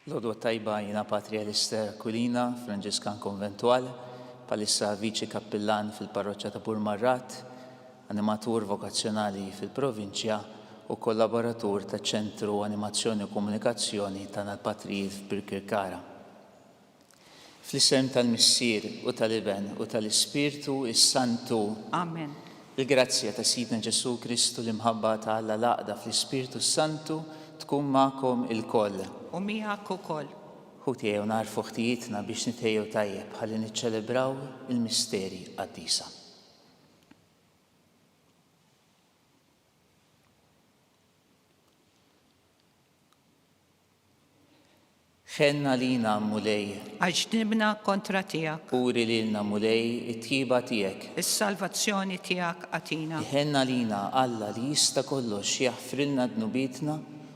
L-għodwa tajba jina Patria Lister Aquilina, Franġiskan Konventual, palissa viċi kappillan fil-parroċċa ta' Burmarrat, animatur vokazzjonali fil-provinċja u kollaboratur ta' ċentru Animazzjoni u Komunikazzjoni ta' Nal-Patrijiet f'Birkirkara. Fl-isem tal-Missier u tal-Iben u tal-Ispirtu is-Santu. Amen. Il-grazzja ta' Sidna Ġesu Kristu l-imħabba ta' Alla laqda fl-Ispirtu Santu tkun ma'kom il-koll. U miegħek ukoll. Ħutjew narfu ħtijietna biex nitejjew tajjeb ħalli niċċelebraw il-misteri qaddisa. Ħenna lina mulej, Għaġnibna kontra tiegħek. uri lilna mulej it-tjiba tiegħek. Is-salvazzjoni tiegħek għatina. Ħenna lina Alla li jista' kollox jaħfrilna dnubitna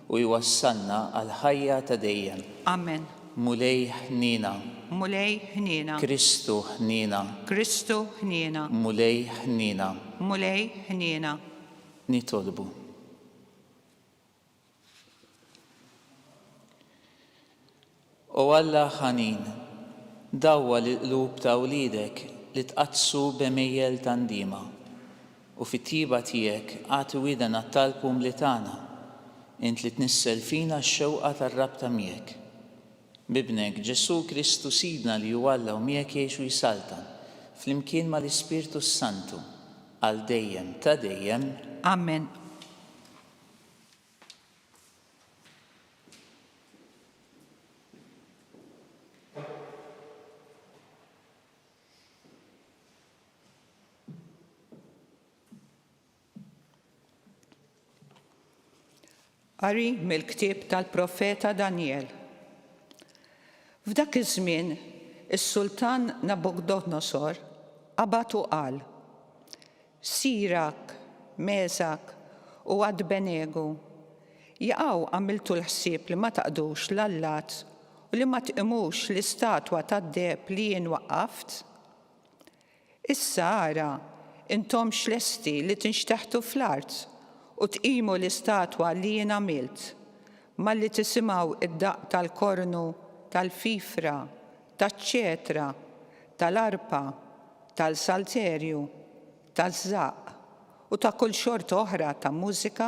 u jwassalna għal ħajja ta' dejjem. Amen. Mulej ħnina, Mulej ħnina. Kristu ħnina, Kristu ħnina. mulej ħnina. Mulej ħnina. Nitolbu. O Alla ħanin, dawwa l-qlub ta' wlidek li tqazzu b'mejjel tandima u fit-tjiba tiegħek għatu widen għat-talbum li tagħna int li tnissel fina x-xewqa tar-rabta miegħek. Bibnek Ġesu Kristu Sidna li hu Alla u miegħek jgħix u jsaltan flimkien mal-Ispirtu Santu għal dejjem ta' dejjem. Amen. Qari mill-ktieb tal-profeta Daniel. F'dak iż-żmien, is-Sultan Nabukadnosor qabad u qal: Sirak, Mesak u Abednego, jaqgħu għamiltu l-ħsieb li ma taqdux l-Allat u li ma tqimux l-istatwa tad-deb li jien waqqaft? Issa ara intom xlesti li tinxteħtu fl-art u tqimu l-istatwa li jien għamilt, malli tisimgħu id-daqq tal-kornu, tal-fifra, taċ-ċetra, tal-arpa, tal-salterju, tal-żaq u ta' kull xort oħra ta' mużika?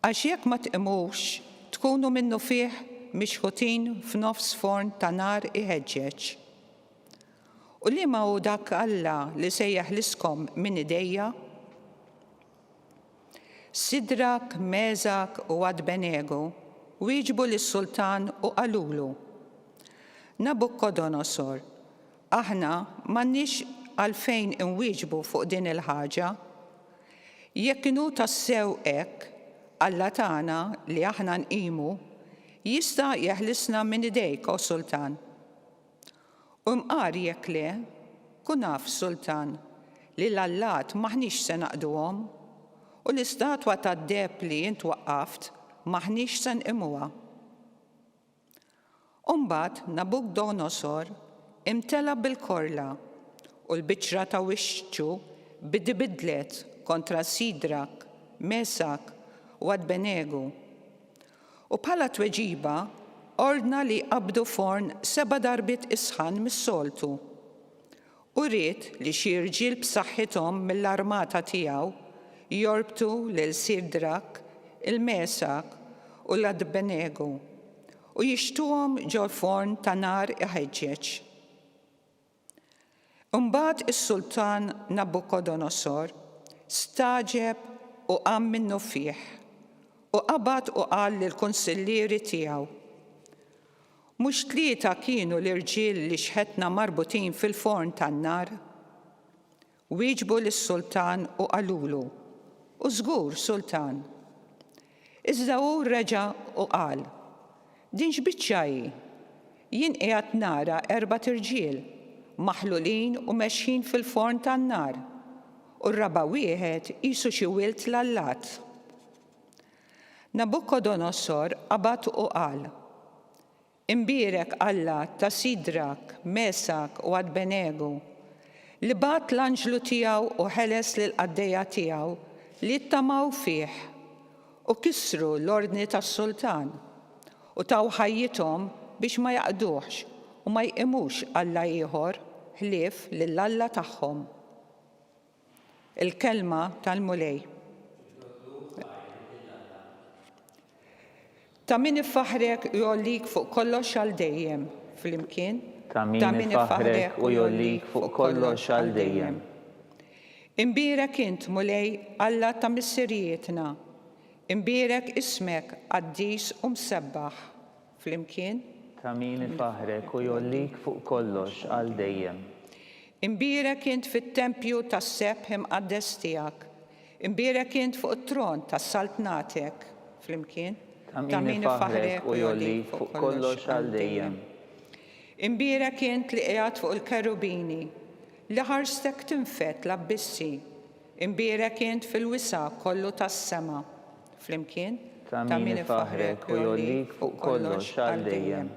Għax jekk ma tqimux tkunu minnu fih mixħutin f'nofs forn ta' nar iħeġġeġ. U liema hu dak Alla li se jeħliskom minn idejja? Sidrak, Mesak u Abednego wieġbu lis-Sultan u qalulu: Nabukadnosor, aħna m'għandniex għalfejn inwieġbu fuq din il-ħaġa. Jekk inhu tassew hekk, Alla tagħna li aħna nqimu jista' jeħlisna minn idejk, o Sultan. U mqar jekk le, kun naf, Sultan, li l-Allat maħniex se naqduhom u l-istatwa tad-deb li jint waqqaft maħniex se nqimuha. Mbagħad Nabukadnosor imtela bil-korla u l-biċċra ta' wixxu bidlet kontra Sidrak, Mesak u Abednego. U bħala tweġiba ordna li qabdu forn 7 darbiet isħan mis-soltu. U ried li xi irġiel b'saħħithom mill-armata tiegħu jorbtu lil Sidrak, il-Mesak u l-Abednego u jixtuhom ġol forn ta' nar iħeġġeġ. Imbagħad is-Sultan Nabukadnosor staġeb u qam minnu fih u qabad u qal lill-kunsillieri tiegħu: Mhux 3 kienu l-irġiel li xħetna marbutin fil-forn tan-nar? Wieġbu lis-Sultan u qalulu: U żgur, Sultan. Iżda hu reġa' u qal: Din x'biċċa hi? Jien qiegħed nara 4 irġiel maħlulin u mexħin fil-forn tan-nar u r-raba' wieħed qisu xi wild l-Allat. Nabukadnosor qabad u qal: Imbierek Alla ta' Sidrak, Mesak u Abednego li bat l-anġlu tiegħu u ħeles lill-qaddejja tiegħu li ttamaw fih u kissru l-ordni tas-Sultan u taw ħajjithom biex ma jaqduhx u ma jqimux Alla ieħor ħlief lill-Alla tagħhom. Il-kelma tal-mulej. Ta' min ifaħrek u jollik fuq kollox għal dejjem, flimkien. Ta' min ifaħrek u jollik fuq kollox għal dejjem. Imbierek int mulej Alla ta' missirietna. Imbierek ismek qaddis u msebbaħ, flimkien. Ta' min ifaħrek u jollik fuq kollox għal dejjem. Imbierek int fit-tempju tas-sebb imqaddes tiegħek. Imbierek int fuq it-tron tas-saltnatek, flimkien. Ta' min ifaħrek u jollik fuq kollox għal dejjem. Imbierek int li qiegħed fuq il-kerubini, li ħarstek tinfet l-abbissi. Imbierek int fil-wisa kollu tas-sema, flimkien. Ta' min ifaħrek u jollik fuq kollox għal dejjem.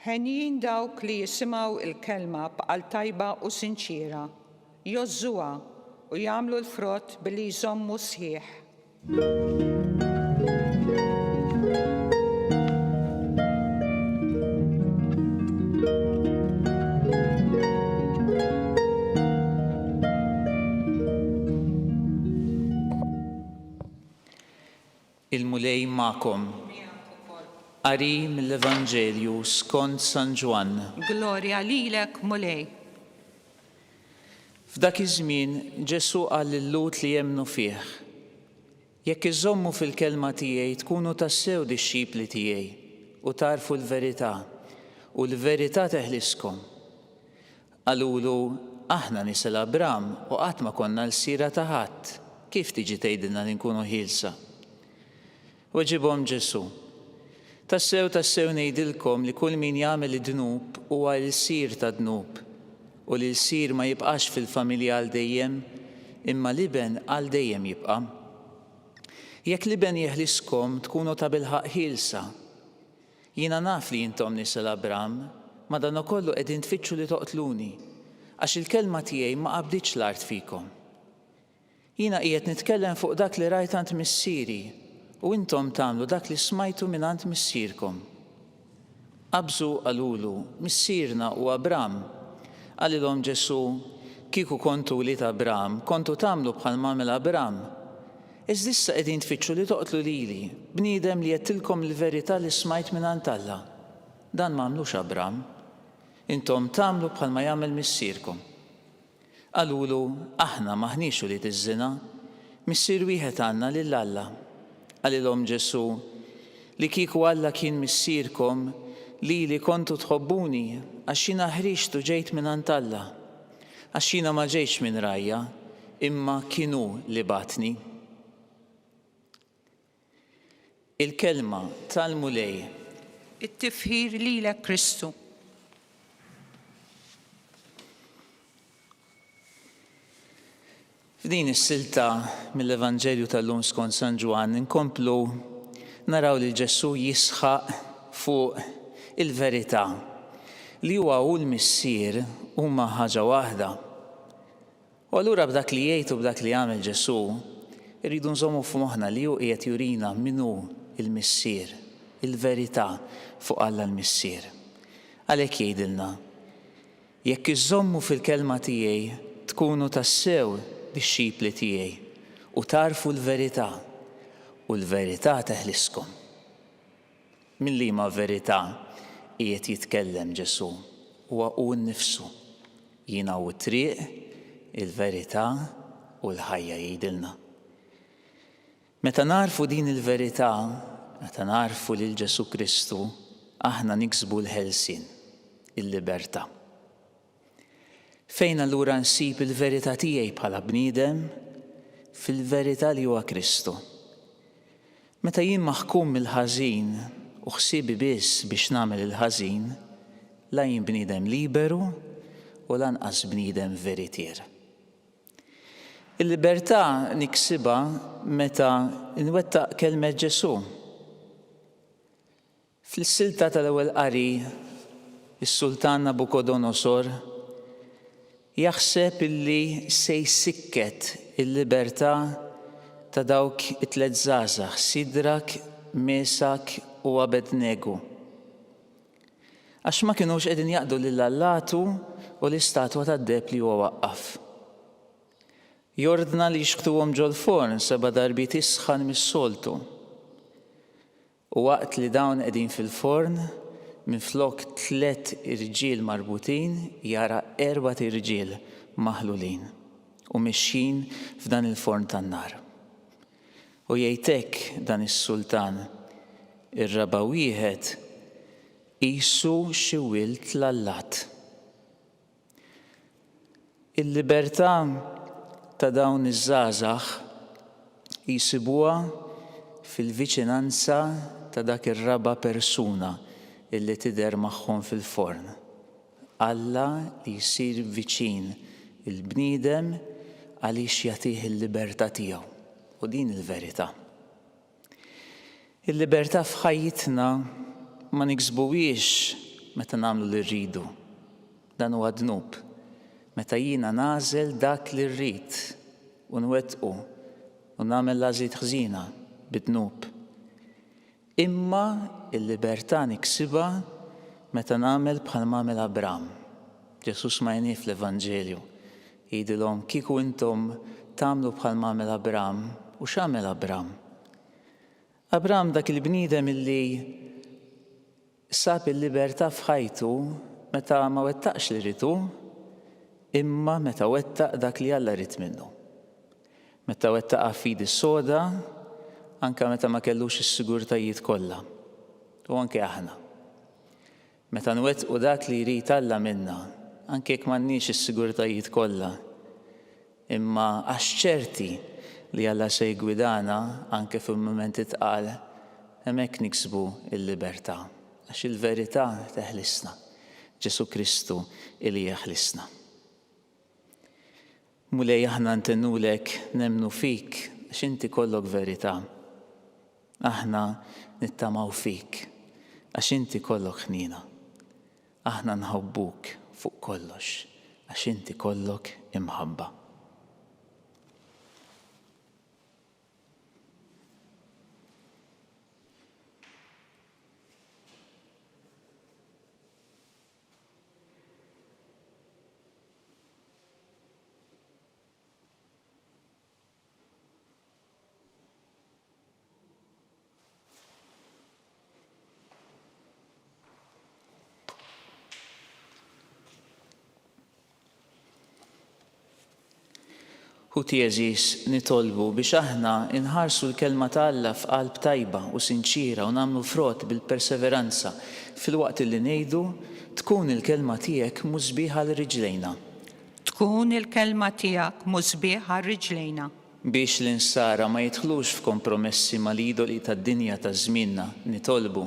Ħenjin dawk li jisimgħu il-kelma bqal tajba u sinċira, jożżuha u jagħmlu l-frott billi jżommu sħiħ. Il-mulej ma'kom. Qari mill-Evanġelju skont San Ġwan. Glorja lilek mulej. F'dak iż-żmien Ġesu qal lil-Lut li jemmnu fih: jekk iżommu fil-kelma tiegħi tkunu tassew dixxipli tiegħi u tarfu l-verità u l-verità teħliskom. Qalulu aħna nisel Abram u qatt ma konna l-sira ta' ħadd, kif tiġi tgħidilna li nkunu ħielsa? Weġibhom Ġesu: tassew ngħidilkom li kull min jagħmel id-dnub huwa l-sir ta' dnub u li l-sir ma jibqax fil-familja għal dejjem, imma l-iben għal dejjem jibqa'. Jekk l-iben jeħliskom tkunu ta' bilħaq ħielsa. Jiena naf li intom nisel Abram, madankollu qegħdin tfittxu li toqtluni, għax il-kelma tiegħi ma qabditx l-art fikom. Jiena qiegħed nitkellem fuq dak li rajt għand missieri, u intom tagħmlu dak li smajtu mingħand missierkom. Qabżu qalulu: missierna u Abram. Qalilhom Ġesu: kieku kontu wlied Abram, kontu tagħmlu bħal m'għamel Abram. Iżda issa qegħdin tfittxu li toqtlu lili, bniedem li jettilkom l-verità li smajt mingħand Alla. Dan m'għamlux Abram. Intom tagħmlu bħal ma jagħmel missierkom. Qalulu: aħna maħniex wlied iż-żina, missier wieħed għandna lil Alla. Qalilhom Ġesu: li kieku Alla kien missierkom li kontu tħobbuni għax jiena ħriġtu ġejt mingħand Alla, għax jiena ma ġejtx minn rajja, imma kienu li batni. Il-kelma tal-mulej. It-tifħir lilek Kristu. F'din is-silta mill-Evanġelju tal-lum skont San Ġwan inkomplu naraw li Ġesu jisħaq fuq il-verità li huwa hu l-missier huma ħaġa waħda. U allura b'dak li jgħid u b'dak li jagħmel Ġesu irridu nżommu f'moħħna li hu qiegħed jurina min hu il-missier, il-verità fuq Alla l-missier. Għalhekk jgħidilna: jekk iżommu fil-kelma tiegħi tkunu tassew dixxipli tiegħi u tarfu l-verità u l-verità teħliskom. Min liema verità qiegħed jitkellem Ġesu huwa hu nnifsu. Jiena hu t-triq, il-verità u l-ħajja jgħidilna. Meta narfu din il-verità, meta narfu lil Ġesu Kristu, aħna niksbu l-ħelsien, il-libertà. Fejn allura nsib il-verità tiegħi bħala bniedem? Fil-verità li huwa Kristu. Meta jien maħkum mill-ħażin u ħsiebi biss biex nagħmel il-ħażin, la jien bniedem liberu u lanqas bniedem veritier. Il-libertà niksibha meta nwettaq kelmet Ġesu. Fil-silta tal-ewwel qari, is-Sultan Nabucodonosor jaħseb illi se jsikket il-libertà ta' dawk it-tliet żgħażagħ, Sidrak, Mesak u Abednego. Għax ma kinux qegħdin jaqdu lill-Allatu u l-istatwa tad-deb li huwa waqqaf. Jordna li jxktuhom ġol-forn 7 darbiet isħan mis-soltu. U waqt li dawn qegħdin fil-forn, minflok 3 irġiel marbutin jara 4 irġiel maħlulin u mixjin f'dan il-forn tan-nar. U jgħidlek dan is-Sultan, ir-raba' wieħed qisu xi wild l-Allat. Il-libertà ta' dawn iż-żgħażagħ jisibuha fil-viċinanza ta' dak ir-raba' persuna illi tidher magħhom fil-forn. Alla li jsir viċin il-bniedem għaliex jagħtih il-libertà tiegħu. U din il-verità. Il-libertà f'ħajjitna ma niksbuhiex meta nagħmlu li rridu. Dan huwa dnub. Meta jiena nagħżel dak li rrid u nwettqu u nagħmel għażliet ħżina bid-dnub. Imma il-libertà niksibha meta nagħmel bħal m'għamel Abraham. Ġesus smajnieh fl-Evanġelju. Jgħidilhom kieku intom tagħmlu bħal m'għamel Abraham u x'għamel Abraham? Abraham dak il-bniedem illi sab il-libertà f'ħajtu meta ma wettaqx li ritu, imma meta wettaq dak li Alla rid minnu. Meta wettaq fidi soda, anke meta ma kellux is-sigurtajiet kollha. U anke aħna. Meta nwettqu dak li jrid Alla minna, anke jekk m'għandniex is-sigurtajiet kollha, imma għax ċerti li Alla se jgwidana anke fil-mumenti tqal, hemmhekk niksbu l-libertà. Għax il-verità teħlisna. Ġesu Kristu ili jeħlisna. Mulej aħna ntennulek nemmnu fik għax inti kollok verità. Aħna nittamaw fik għax inti kollok ħnina. Aħna nħobbuk fuq kollox għax inti kollok imħabba. Ħuti Eżis nitolbu biex aħna inħarsu l-kelma ta' Alla f'qalb tajba u sinċira u nagħmlu frott bil-perseveranza fil-waqt li ngħidu tkun il-kelma tiegħek mużbieħ għal riġlejna. Tkun il-kelma tiegħek mużbieħ għal riġlejna. Biex l-insara ma jidħlux f'kompromessi mal-idoli tad-dinja ta' żmienna nitolbu.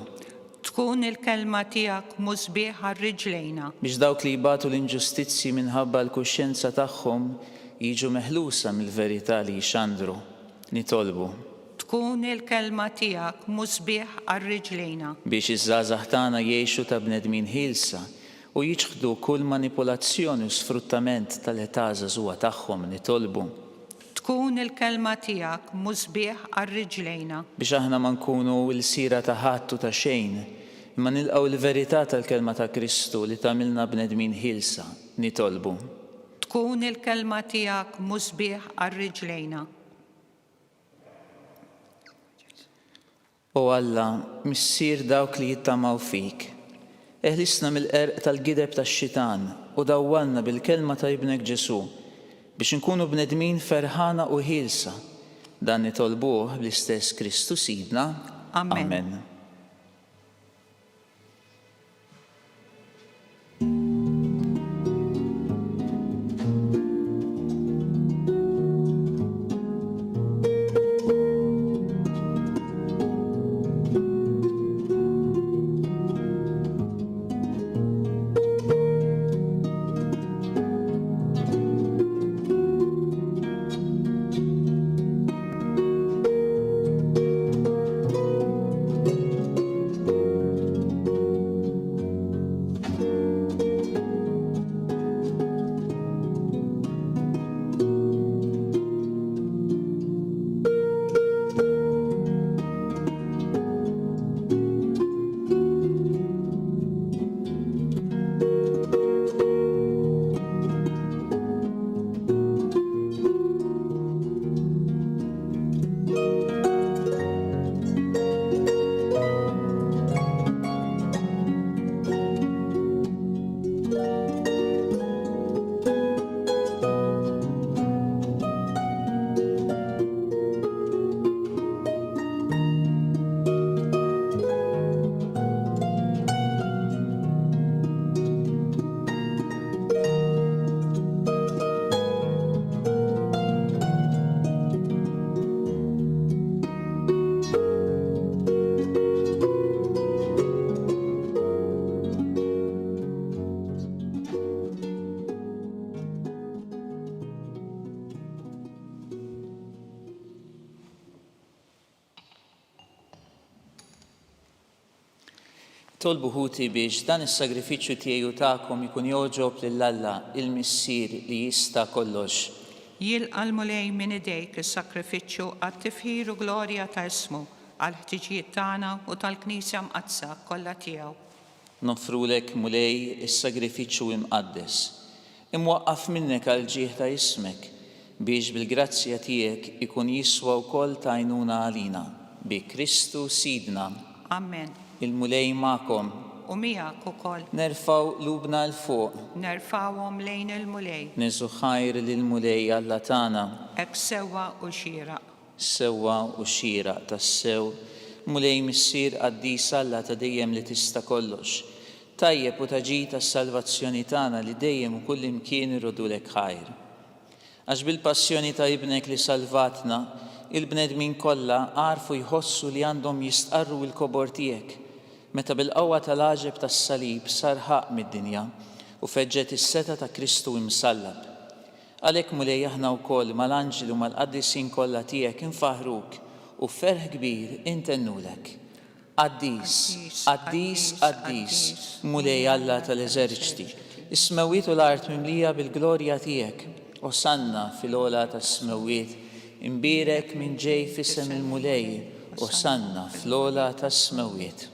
Tkun il-kelma tiegħek mużbieħ għal riġlejna. Biex dawk li jbatu l-inġustizzi minħabba l-kuxjenza tagħhom jiġu meħlusa mill-verità li jxandru, nitolbu. Tkun il-kelma tiegħek mużbieħ għal riġlejna. Biex iż-żgħażagħ tagħna jgħixu ta' bnedmin ħielsa u jiġħdu kull manipolazzjoni u sfruttament tal-età żagħżugħa tagħhom, nitolbu. Tkun il-kelma tiegħek mużbieħ għal riġlejna. Biex aħna ma nkunu l-sira ta' ħadd u ta' xejn, imma nilqgħu l-verità tal-kelma ta' Kristu li tagħmilna bnedmin ħielsa, nitolbu. Tkun il-kelma tiegħek mużbieħ għal riġlejna. O Alla, missier dawk li jittamaw fik, eħlisna mill-qerq tal-gideb tax-xitan u dawwalna bil-kelma ta' ibnek Ġesu biex nkunu bnedmin ferħana u ħielsa. Dan nitolbuh bl-istess Kristu Sidna. Amen. Amen. Tolbu ħuti biex dan is-sagrifiċċju tiegħi u tagħkom ikun joġob lill-Alla il-Missier li jista' kollox. Jilqa' l-mulej minn idejk is-sakrifiċċju għat-tifħir u glorja ta' ismu għall-ħtiġijiet tagħna u tal-Knisja mqazza kollha tiegħu. Nofrulek mulej is-sagrifiċċju imqaddes. Imwaqqaf minnek għal ġieħ ta' ismek biex bil-grazzja tiegħek ikun jiswa wkoll ta' għajnuna għalina. Bi Kristu Sidna. Amen. Il-mulej magħkom. U miegħek ukoll. Nerfaw lubna l fuq. Nerfawhom lejn il-mulej. Niżu ħajr lill-mulej Alla tagħna. Hekk sewwa u xieraq. Sewwa u xieraq tas-sew. Mulej missier qaddis Alla ta' dejjem li tista' kollox. Tajjeb u taġi tas-salvazzjoni tagħna li dejjem u kull imkien irodulek ħajr. Għax bil-passjoni ta' ibnek li salvatna, il-bnedmin kollha għarfu jħossu li għandhom jistqarru l-kobor tiegħek. Meta bil-qawwa tal-għaġeb tas-salib sar ħaq mid-dinja u feġġet is-seta ta' Kristu imsallab. Għalhekk mulej aħna wkoll mal-anġli u mal-qaddisin kollha tiegħek infaħruk u ferħ kbir intennulek. Qaddis, qaddis, qaddis, mulej Alla tal-eżerċti, is-smewwiet u l-art mimlija bil-glorja tiegħek. Osanna fil-ola tas-smewwiet, imbirek minn ġej f'isem il-mulej, osanna fl-ola tas-smewwiet.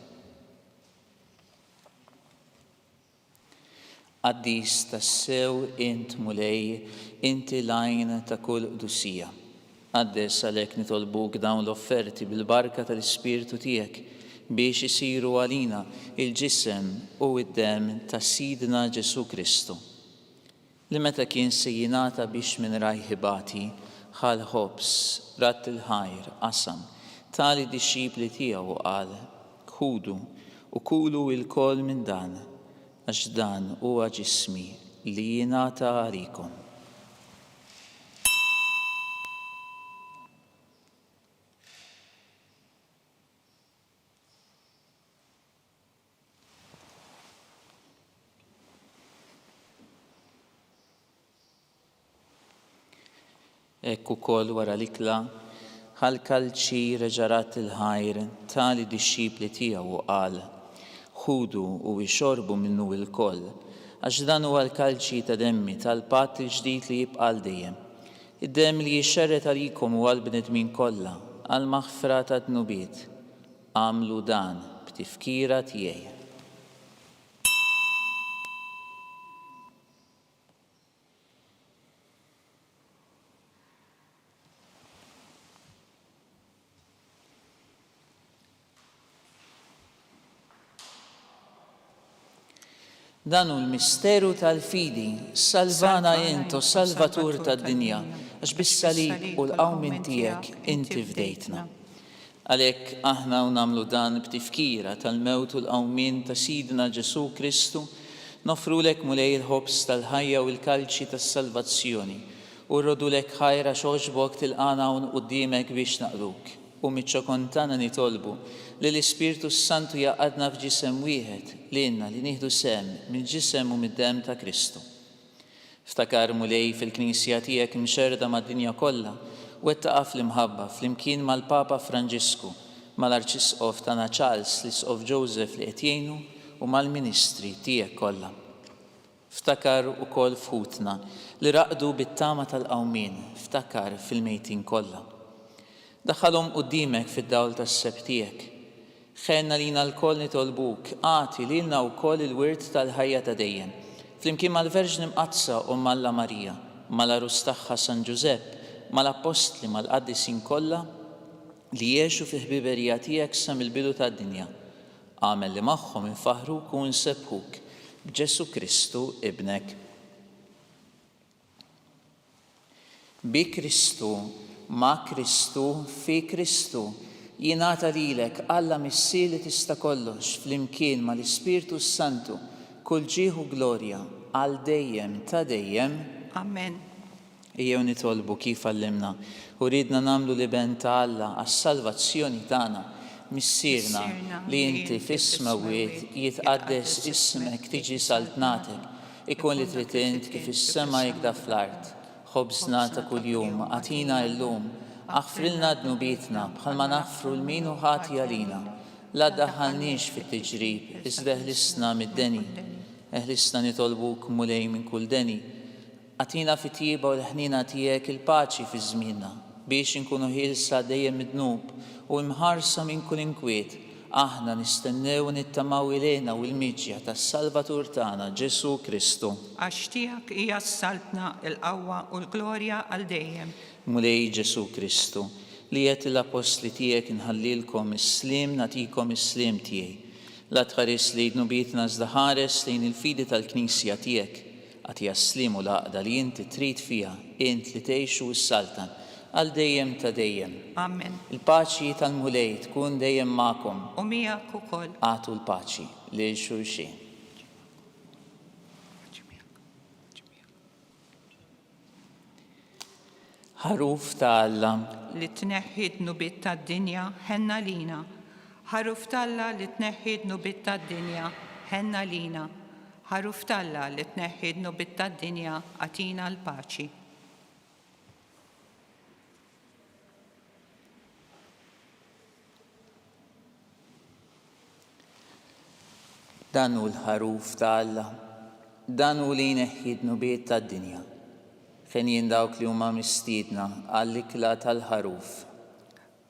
Qaddis tas-sew int mulej, inti lajn ta' kull qdusija. Qaddes għalhekk nitolbuk dawn l-offerti bil-barka tal-Ispirtu tiegħek biex isiru għalina il-ġisem u id-dem ta' Sidna Ġesu Kristu. Li meta kien sejjinata biex minn rajħibati ħal ħobs, ratt il-ħajr, qasam, tali dixxipli tiegħu qal, ħudu u kulu il-kol minn dan, għax dan huwa ġismi li jingħata għalikom. Ekku kol wara l-ikla, ħal-kalċi reġarat il-ħajr tali dixxipli tiegħu qal, ħudu u jxorbu minnu il-koll, għax dan huwa l-kalċi ta' demmi tal-patt il-ġdid li jibqa' dejjem. Id-demm li jixxerret għalikom u għall-bnedmin kollha għall-maħfra ta' dnubiet. Għamlu dan b'tifkira tiegħi. Dan hu l-misteru tal-fidi, salvana intu, salvatur tad-dinja, għax bis-salib u l-qawmin tiegħek inti fdejtna. Għalhekk aħna nagħmlu dan b'tifkira tal-mewt u l-qawmin ta' Sidna Ġesu Kristu, nofrulek mulej il-ħobs tal-ħajja u l-kalċi tas-salvazzjoni u rrodulek ħajra xogħġbok tilqana hawn quddiemek biex naqruk. U miċ-ċokontana nitolbu li l-Ispirtu Santu jaqadna f'ġisem wieħed lilna li nieħdu sem mill-ġisem u mid-demm ta' Kristu. Ftakar mulej fil-Knisja tiegħek mxerda mad-dinja kollha u wettaqa fl-imħabba flimkien mal-Papa Franġisku, mal-Arċisqof tagħna Charles l-Isqof Joseph li qed jgħinu u mal-Ministri tiegħek kollha. Ftakar ukoll f'ħutna li raqdu bit-tama tal-qawmin, ftakar fil-mejtin kollha. Daħħalhom quddiemek fid-dawl tas-seb tiegħek. Ħenna lina l-koll nitolbuk, għati lilna wkoll il-wirt tal-ħajja ta' dejjem. Flimkien mal-Verġni Mqazza u Malla Marija, mal-Arus tagħha San Ġusepp, mal-Apostli mal-qaddisin kollha li jgħixu fi ħbiberija tiegħek sa mill-bidu tad-dinja. Għamel li magħhom infaħruk u nsebħuk b'Ġesu Kristu ibnek. Bi Kristu, ma' Kristu, fi Kristu, jingħata lilek Alla Missier li tista' kollox flimkien mal-Ispirtu Santu kull ġieħ u glorja għal dejjem ta' dejjem. Amen. Ejjew nitolbu kif għallimna u ridna nagħmlu liben ta' Alla għas-salvazzjoni tagħna. Missierna li inti fis-smewwiet jitqaddes ismek tiġi saltnatek, ikun li trid int kif is-sema jekda fl-art. Ħobżna ta' kuljum għatina llum, aħfrilna dnubietna bħalma naħfru l-min ħati għalina. la daħalniex fit-tiġrib, iżda ħlisna mid-deni. Ħlisna nitolbuk mulej minn kull deni. Atina fit-tjiba u l-ħnina tiegħek il-paċi fi żmienna, biex inkunu ħilsa dejjem mid-dnub u mħarsa minn kull inkwiet. Aħna nistennew u nittamaw ilejna u l-miġja tas-Salvatur tagħna Ġesu Kristu. Għax tiegħek hija s-saltna, il-qawwa u l-glorja għal dejjem. Mulej Ġesu Kristu, li qed l-apostli tiegħek inħallilkom is-slim nagħtikom is-slim tiegħi. La tħares li jdnubitna iżda ħares lejn il-fidi tal-Knisja tiegħek. Għatija s-slim u l-għaqda li inti trid fiha, int li tgħixu s-saltan għal dejjem ta' dejjem. Amen. Il-paċi tal-mulej tkun dejjem magħkom. U miegħek ukoll. Għatu l-paċi lil xulxin. Ħaruf ta' Alla Li tneħħi d-nubiet tad-dinja ħenna lina. Ħaruf ta' li tneħħi d-nubiet tad-dinja ħenna lina. Ħaruf ta' li tneħħi d-nubiet tad-dinja għatina l-paċi. Dan hu l-ħaruf ta' Alla, dan hu li jneħħi d-nubiet tad-dinja. Fejn dawk li huma mistiedna għall-ikla tal-ħaruf.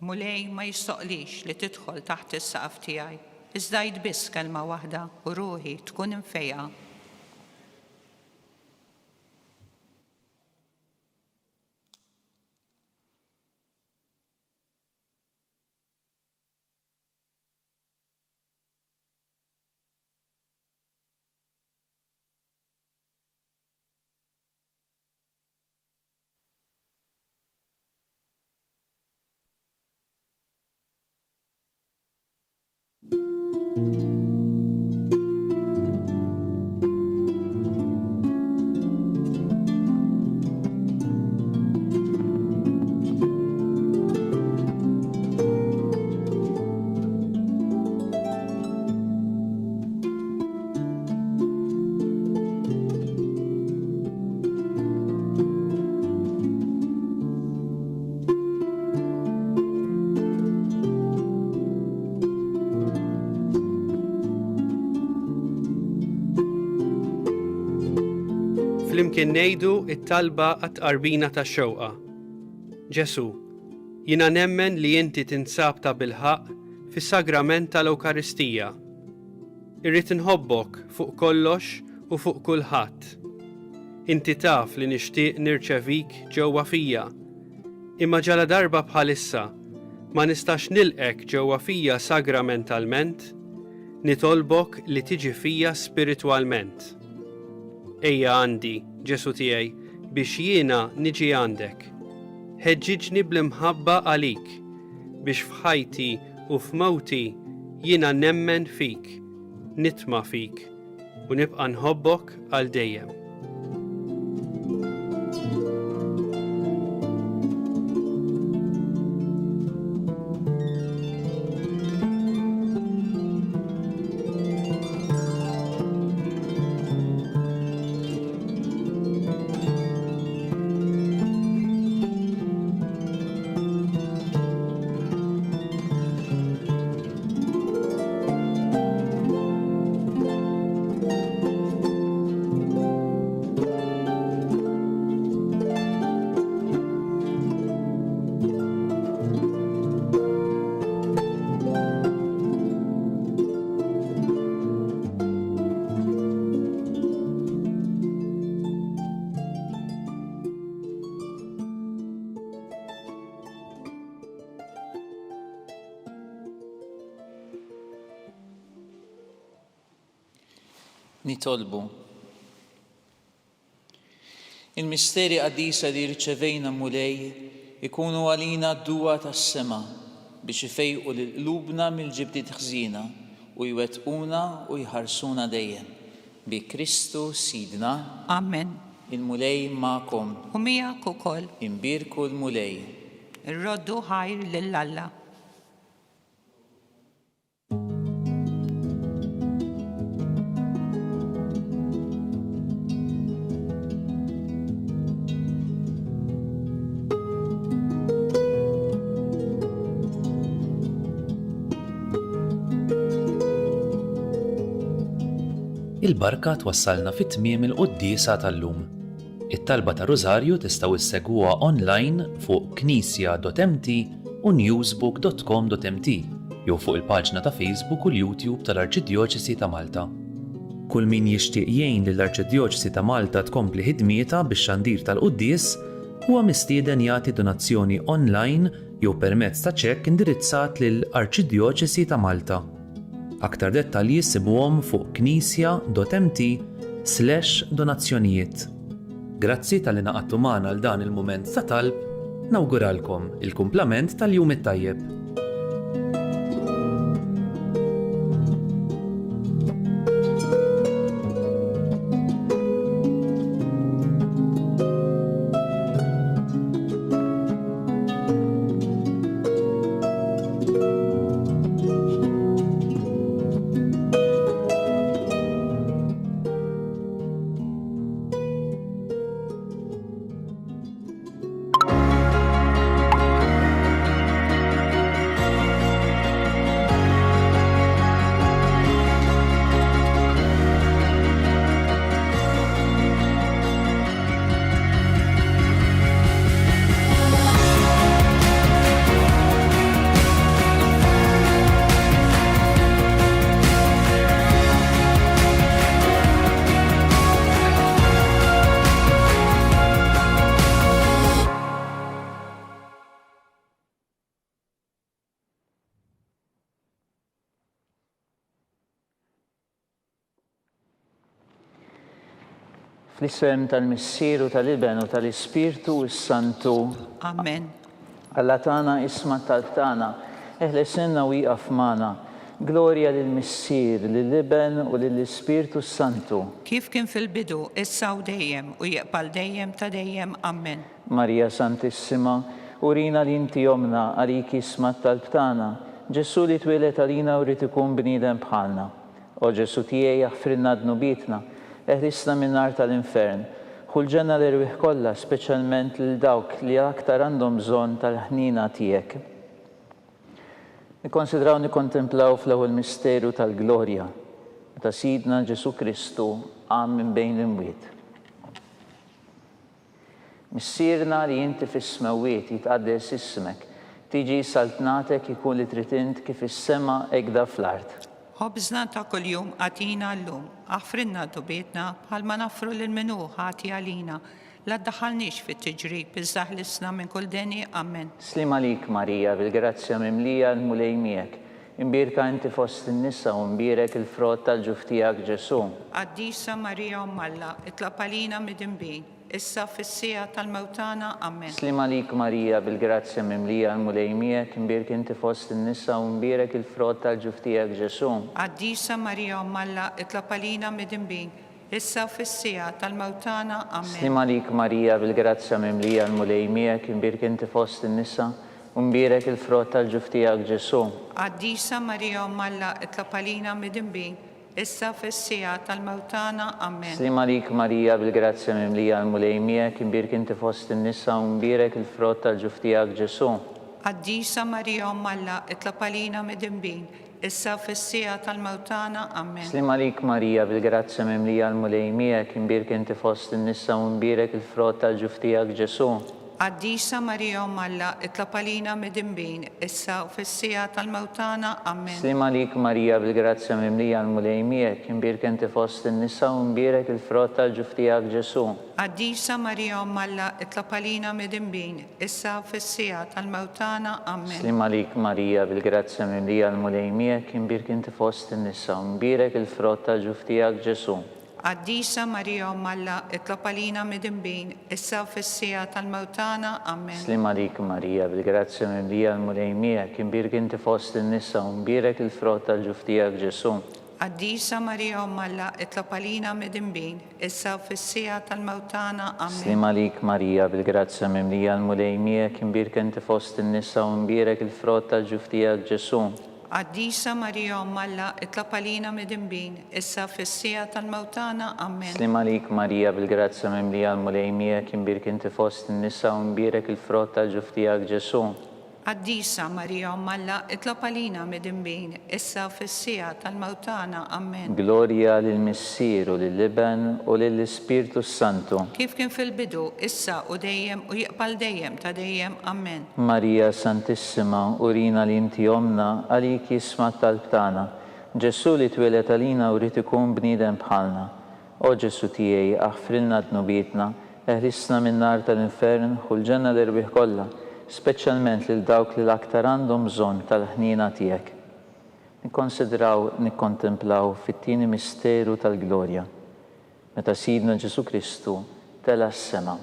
Mulej ma jistoqlix li tidħol taħt is-saqaf tiegħi, iżda biss kelma waħda u ruħi tkun imfejqa. Flimkien ngħidu t-talba għat-qarbina tax-xewqa. Ġesu, jiena nemmen li inti tinsab ta' bilħaq fis-sagrament tal-Ewkaristija. Irrid inħobbok fuq kollox u fuq kulħadd. Inti taf li nixtieq nirċevik ġewwa fija, imma ġala darba bħalissa ma nistax nilqek ġewwa fija sagramentalment, nitolbok li tiġi fija spiritwalment. Ejja għandi, Ġesu tiegħi, biex jiena niġi għandek. Ħeġġiġni bl-imħabba għalik, biex f'ħajti u f'mewti jiena nemmen fik, nitma' fik, u nibqa' nħobbok għal dejjem. Nitolbu. Il-misteri qaddisa li rċevejna mulej ikunu għalina d-duwa tas-sema biex ifejqu l-qlubna mill-ġibdiet ħżina u jwettquna u jħarsuna dejjem. Bi Kristu Sidna. Amen. Il-mulej ma'kom. U miegħek ukoll. Imbirku l-mulej. Irroddu ħajr lill-Alla. Il-barka twassalna fit-tmiem il-quddiesa tal-lum. It-talba ta' Rożarju tistgħu issegwuha online fuq knisja.mt u newsbook.com.mt jew fuq il-paġna ta' Facebook u l-YouTube tal-Arċidjoċesi ta' Malta. Kull min jixtieq jgħin lill-Arċidjoċesi ta' Malta tkompli ħidmietha bix-xandir tal-quddies huwa mistieden jagħti donazzjoni online jew permezz ta' ċekk indirizzat lill-Arċidjoċesi ta' Malta. Aktar dettalji sibuhom fuq knisja.mt/donazzjonijiet. Grazzi tal-li naqadtu magħna għal dan il-mument ta' talb, nawguralkom il-kumplament tal-jum it-tajjeb. Fl-isem tal-Missieru tal-Iben u tal-Ispirtu s-Santu. Amen. Alla tana isma tal-tana, eħlesinna u jqaf mana. Glorja lill-Missier, lill-Iben u lill-Ispirtu s-Santu. Kif kien fil-bidu, issa u dejjem u jaqbal dejjem ta' dejjem. Amen. Marija Santissima, urina li inti jomna għalik isma tal-tana. Ġesu li twilet għalina u rrit ikun bniedem bħalna. O Ġesu tiegħi jaħfrilna dnubitna. Eħrisna minnar tal-infern, ħulġenna l-irwieħ kollha, speċjalment lil dawk li aktar għandhom bżonn tal-ħnina tiegħek. Nikkonsidraw nikkontemplaw fl-ewwel misteru tal-glorja ta' Sidna Ġesu Kristu qam minn bejn l-imwiet. Missierna li inti fis-smewwiet jitqaddes ismek, tiġi saltnatek ikun li trid int kif is-sema hekk fl-art. Ħobżna ta' kuljum għatina llum, aħfrinna dubietna bħalma nafru l-menu ħati għalina, la ddaħħalniex fit-tiġrib, iżdaħlisna minn kull deni. Amen. Slim għalik Marija, bil-grazzja mimlija l-mulej miegħek, imbirka inti fost in-nisa u mbirek il-frott tal-ġuf tiegħek Ġesu. Qaddisa Marija Alla, itlaq għalina mid-imbin, issa fis-sija tal-mewtana. Amen. Slim għalik Marija, bil-grazzja mimlija l-mulej miegħek, imbirk inti fost in-nisa u mbirek il-frott tal-ġuf tiegħek Ġesu. Qaddisa Marija Alla, itlaq għalina mid-imbin, issa fis-sija tal-mewtana. Amen. Slim għalik Marija, bil-grazzja mimlija l-mulej miegħek, imbirk inti fost in-nisa u mbirek il-frott tal-ġuf tiegħek Ġesu. Qaddisa Marija Alla, itlaq għalina mid-imbin, issa fis-sija tal-mewtana. Amen. Slim għalik Marija, bil-grazzja mimlija l-mulej miegħek, imbirk inti fost in-nisa u mbirek il-frott tal-ġuf tiegħek Ġesu. Qaddisa Marija Alla, itlaq għalina mid-imbin, issa fis-sija tal-mewtana. Amen. Slim għalik Marija, bil-grazzja mimlija l-mulej miegħek, imbirk inti fost in-nisa u mbirek il-frott tal-ġuf tiegħek Ġesu. Qaddisa Marija Alla, itlaq għalina mid-imbin, issa fis-sija tal-mewtana. Amen. Slim għalik Marija, bil-grazzja mimlija l-mulej miegħek, imbirk inti fost in-nisa u mbirek il-frott tal-ġuf tiegħek Ġesu. Qaddisa Marija Alla, itlaq għalina mid-imbin, issa fis-sija tal-mewtana. Amen. Slim għalik Marija, bil-grazzja mimlija l-mulej miegħek, imbirk inti fost in-nisa u mbirek il-frott tal-ġuf tiegħek Ġesu. Qaddisa Marija Alla, itlaq għalina mid-imbin, issa fis-sija tal-mewtana. Amen. Slim għalik Marija, bil-grazzja mimlija l-mulej miegħek, imbirk inti fost in-nisa u mbirek il-frott tal-ġuf tiegħek Ġesu. Qaddisa Marija Alla, itlaq għalina mid-imbin, issa fis-sija tal-mewtana. Amen. Slim għalik Marija, bil-grazzja mimlija l-mulej miegħek, imbirk inti fost in-nisa u mbirek il-frott tal-ġuf tiegħek Ġesu. Qaddisa Marija Alla, itlaq għalina mid-imbin, issa fis-sija tal-mewtana. Amen. Slim għalik Marija, bil-grazzja mimlija l-mulej miegħek, imbirk inti fost in-nisa u mbirek il-frott tal-ġuf tiegħek Ġesu. Qaddisa Marija Umm Alla, itlob għalina midinbin, issa u fis-sija tal-mewtana. Amen. Gloria lill-Missieru, lill-Liben u lill-Ispirtu Santu. Kif kien fil-bidu, issa u dejjem u jiqbal dejjem ta' dejjem. Amen. Marija Santissima, urina li inti omna, għalik jisma tal-btana. Ġesu li twilet għalina u rrit ikun bniedem bħalna. O Ġesu tiegħi, aħfrilna dnubietna, eħlisna minn nar tal-infern, u l-ġenna l-irbieħ kollha, speċjalment lil dawk li l-aktar għandhom bżonn tal-ħnina tiegħek. Nikkonsidraw, nikkontemplaw fit-tieni misteru tal-glorja, meta Sidna Ġesu Kristu tela s-sema.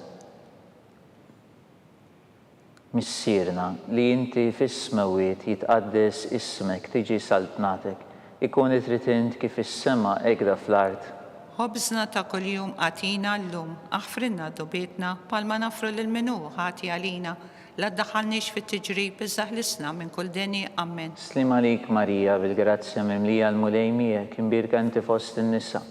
Missierna li inti fis-smawiet jitqaddes ismek, tiġi saltnatek, ikun it-tritint kif is-sema ekda fl-art. Ħobżna ta' kuljum għatina l-lum, aħfrinna dubietna, palma nafru l-menu ħati għalina, la ddaħħalniex fit-tiġrib iżaħlisna minn kull deni. Amen. Slim għalik Marija, bil-grazzja mimlija l-mulejmijek, imbirka inti fost in-nisa,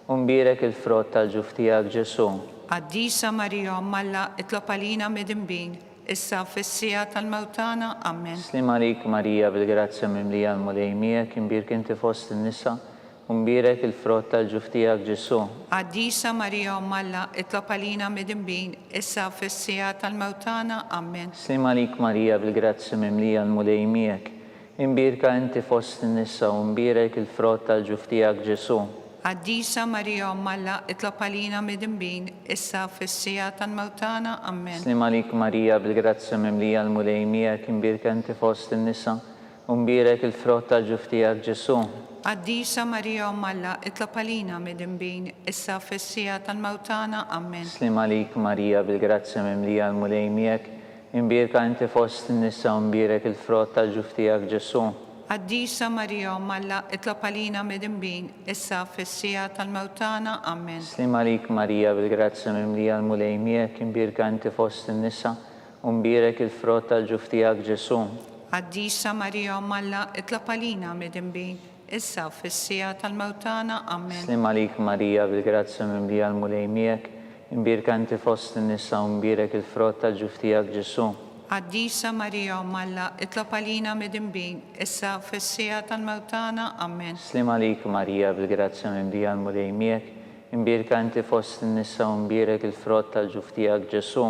u mbirek il-frott tal-ġuf tiegħek Ġesu. Qaddisa Marija Umm Alla, itlob għalina midinbin, issa u fis-sija tal-mewtana. Amen. Slim għalik Marija, bil-grazzja mimlija l-mulejmijek, imbirka inti fost in-nisa, u mbirek il-frott tal-ġuf tiegħek Ġesu. Qaddisa Marija Umm Alla, itlob għalina midinbin, issa u fis-sija tal-mewtana. Amen. Slim għalik Marija, bil-grazzja mimlija l-mulejmijek, imbirka inti fost in-nisa, u mbirek il-frott tal-ġuf tiegħek Ġesu. Qaddisa Marija Umm Alla, itlob għalina midinbin, issa u fis-sija tal-mewtana. Amen. Slim għalik Marija, bil-grazzja mimlija l-mulejmijek, imbirka inti fost in-nisa, u mbirek il-frott tal-ġuf tiegħek Ġesu. Qaddisa Marija Umm Alla, itlob għalina midinbin, issa u fis-sija tal-mewtana. Amen. Slim għalik Marija, bil-grazzja mimlija l-mulejmijek, imbirka inti fost in-nisa, u mbirek il-frott tal-ġuf tiegħek Ġesu. Qaddisa Marija Umm Alla, itlob għalina midinbin, issa u fis-sija tal-mewtana. Amen. Slim għalik Marija, bil-grazzja mimlija l-mulejmijek, imbirka inti fost in-nisa, u mbirek il-frott tal-ġuf tiegħek Ġesu. Qaddisa Marija Umm Alla, itlob għalina midinbin, issa u fis-sija tal-mewtana. Amen. Slim għalik Marija, bil-grazzja mimlija l-mulejmijek, imbirka inti fost in-nisa, u mbirek il-frott tal-ġuf tiegħek Ġesu. Qaddisa Marija Umm Alla, itlob għalina midinbin, issa u fis-sija tal-mewtana. Amen. Slim għalik Marija, bil-grazzja mimlija l-mulejmijek, imbirka inti fost in-nisa, u mbirek il-frott tal-ġuf tiegħek Ġesu.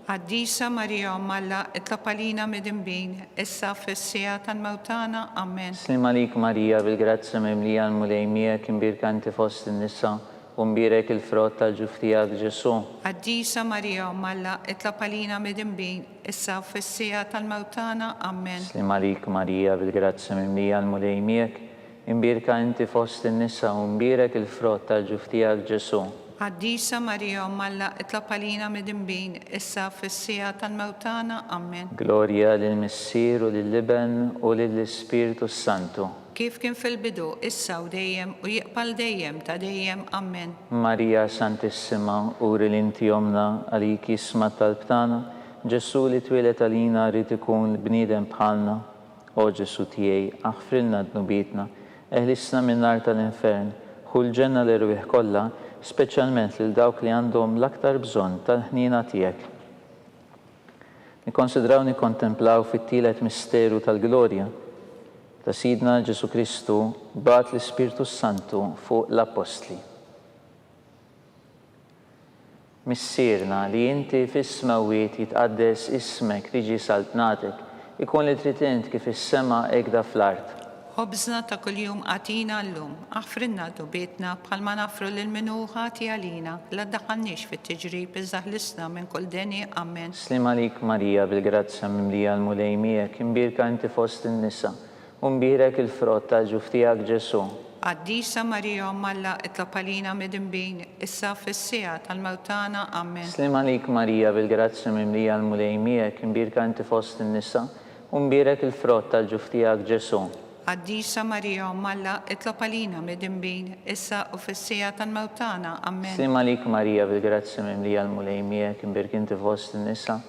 Qaddisa Marija Umm Alla, itlob għalina midinbin, issa u fis-sija tal-mewtana. Amen. Slim għalik Marija, bil-grazzja mimlija l-mulejmijek, imbirka inti fost in-nisa, u mbirek il-frott tal-ġuf tiegħek Ġesu. Qaddisa Marija Umm Alla, itlob għalina midinbin, issa u fis-sija tal-mewtana. Amen. Slim għalik Marija, bil-grazzja mimlija l-mulejmijek, imbirka inti fost in-nisa, u mbirek il-frott tal-ġuf tiegħek Ġesu. Qaddisa Marija Umm Alla, itlob għalina midinbin, issa u fis-sija tal-mewtana. Amen. Gloria lill-Missieru, lill-Liben u lill-Ispirtu Santu. Kif kien fil-bidu, issa u dejjem u jiqbal dejjem ta' dejjem. Amen. Marija Santissima, uri li inti omna, għalik jisma tal-btana, Ġesu li twilet għalina rrit ikun bniedem bħalna. O Ġesu tiegħi, aħfrilna dnubietna, eħlisna minn nar tal-infern, u l-ġenna l-irbieħ kollha, speċjalment lil dawk li għandhom l-aktar bżonn tal-ħnina tiegħek. Nikkonsidraw, nikkontemplaw fit-tielet misteru tal-glorja ta' Sidna Ġesu Kristu bagħat l-Ispirtu Santu fuq l-Apostli. Missierna li inti fis-smawiet jitqaddes ismek, tiġi saltnatek, ikun li tritint kif is-sema ekda fl-art. Ħobżna ta' kuljum għatina l-lum, aħfrinna dubietna bħalma nafru l-menu ħati għalina, la ddaħħalniex fit-tiġrib iżaħlisna minn kull deni. Amen. Slim għalik Marija, bil-grazzja mimlija l-mulejmijek, imbirka inti fost in-nisa, u mbirek il-frott tal-ġuf tiegħek Ġesu. Qaddisa Marija Umm Alla, itlob għalina midinbin, issa u fis-sija tal-mewtana. Amen. Slim għalik Marija, bil-grazzja mimlija l-mulejmijek, imbirka inti fost in-nisa, u mbirek il-frott tal-ġuf tiegħek Ġesu. Qaddisa Marija Umm Alla, itlob għalina midinbin, issa u fis-sija tal-mewtana. Amen. Slim għalik Marija, bil-grazzja mimlija l-mulejmijek, imbirka inti fost in-nisa,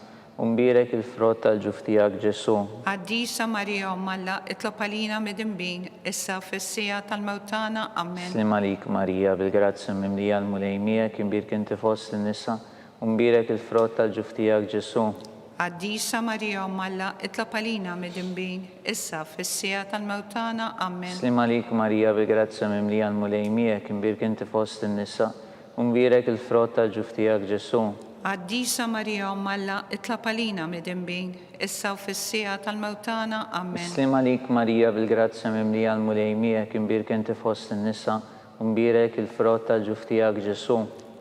u mbirek il-frott tal-ġuf tiegħek Ġesu. Qaddisa Marija Umm Alla, itlob għalina midinbin, issa u fis-sija tal-mewtana. Amen. Slim għalik Marija, bil-grazzja mimlija l-mulejmijek, imbirka inti fost in-nisa, u mbirek il-frott tal-ġuf tiegħek Ġesu. Għaddisa Marija Alla, itlab għalina mid-imbin, issa fis-sija tal-mewtana. Amen. Slim għalik Marija bil-grazzja mimlija l-mulejmijek, imbirk inti fost in-nisa, umbirek il-frott tal-ġuf tiegħek Ġesu. Għaddisa Marija Alla, itlab għalina mid-imbin, issa fis-sija tal-mewtana. Amen. Slim għalik Marija bil-grazzja mimlija l-mulejmijek, imbirk inti fost in-nisa, umbirek il-frott tal-ġuf tiegħek Ġesu.